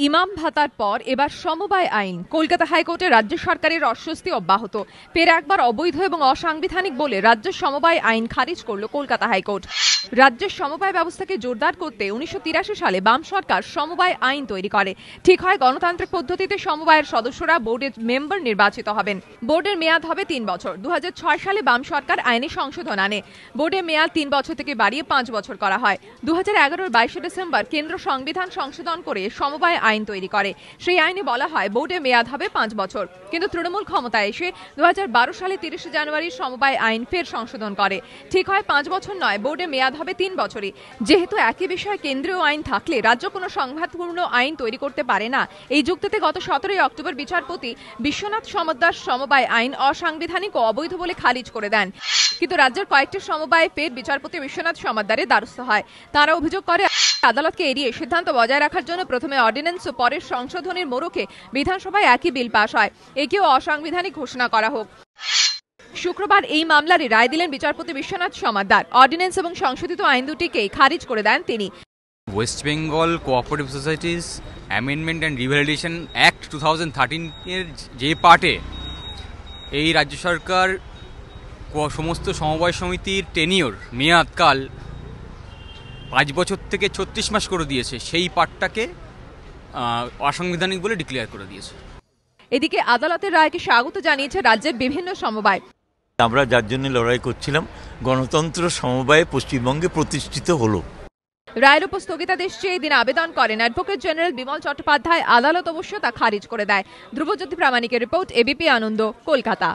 ইমাম ভাতার পর এবার সমবায় আইন। কলকাতা হাইকোর্টে রাজ্য সরকারের অস্বস্তি অব্যাহত। ফের একবার অবৈধ এবং অসাংবিধানিক বলে রাজ্য সমবায় আইন খারিজ করল কলকাতা হাইকোর্ট। রাজ্যের সমবায় ব্যবস্থাকে জোরদার করতে 1983 সালে বাম সরকার সমবায় আইন তৈরি করে। ঠিক হয় গণতান্ত্রিক পদ্ধতিতে সমবায়ের সদস্যরা বোর্ডের মেম্বার নির্বাচিত হবেন। বোর্ডের মেয়াদ হবে 3 বছর। 2006 সালে বাম সরকার আইনে সংশোধন আনে। বোর্ডের মেয়াদ 3 বছর থেকে বাড়িয়ে 5 বছর করা হয়। 2011 22 ডিসেম্বর কেন্দ্র সংবিধান সংশোধন করে সমবায় আইন তৈরি করে। সেই আইনে বলা হয় বোর্ডের মেয়াদ হবে 5 বছর। কিন্তু তৃণমূল ক্ষমতায় এসে 2012 সালে 30 জানুয়ারি সমবায় আইন ফের সংশোধন করে। ঠিক হয় 5 বছর নয়, বোর্ডের মেয়াদ হবে 3 বছরই। যেহেতু একই বিষয়ে কেন্দ্রীয় আইন থাকলে রাজ্য কোনো সংঘাতপূর্ণ আইন তৈরি করতে পারে না, এই যুক্তিতে গত 17 অক্টোবর বিচারপতি বিশ্বনাথ সমদ্দার সমবায় আইন অসাংবিধানিক ও অবৈধ বলে খারিজ করে দেন। কিন্তু রাজ্যের কয়েকটি সমবায় ফের বিচারপতি বিশ্বনাথ সমদ্দারের দ্বারস্থ হয়। তারা অভিযোগ করে আদালতকে এড়িয়ে সিদ্ধান্ত বজায় রাখার জন্য প্রথমে অর্ডিন্যান্স ও পরে সংশোধনের মোড়কে বিধানসভায় একই বিল পাশ হয়। একেও অসাংবিধানিক ঘোষণা করা হোক। শুক্রবার এই মামলারই রায় দিলেন বিচারপতি বিশ্বনাথ সমদ্দার। অর্ডিন্যান্স এবং সংশোধিত আইন দুটিকেই খারিজ করে দেন তিনি। West Bengal cooperative societies amendment and revalidation act 2013 এর যে পার্টে এই রাজ্য সরকার সমস্ত সমবায় সমিতির টেনিওর মেয়াদকাল 5 বছর থেকে 36 মাস করে দিয়েছে, সেই পার্টটাকে অসাংবিধানিক বলে ডিক্লেয়ার করে দিয়েছে। এদিকে আদালতের রায়কে স্বাগত জানিয়েছে রাজ্যের বিভিন্ন সমবায়। আমরা যার জন্য লড়াই করছিলাম, গণতন্ত্র সমবায় পশ্চিমবঙ্গে প্রতিষ্ঠিত হলো। রায়ের উপর স্থগিতাদেশ চেয়ে এদিন আবেদন করেন অ্যাডভোকেট জেনারেল বিমল চট্টোপাধ্যায়। আদালত অবশ্য তা খারিজ করে দেয়। ধ্রুবজ্যোতি প্রামাণিকের রিপোর্ট, এবিপি আনন্দ, কলকাতা।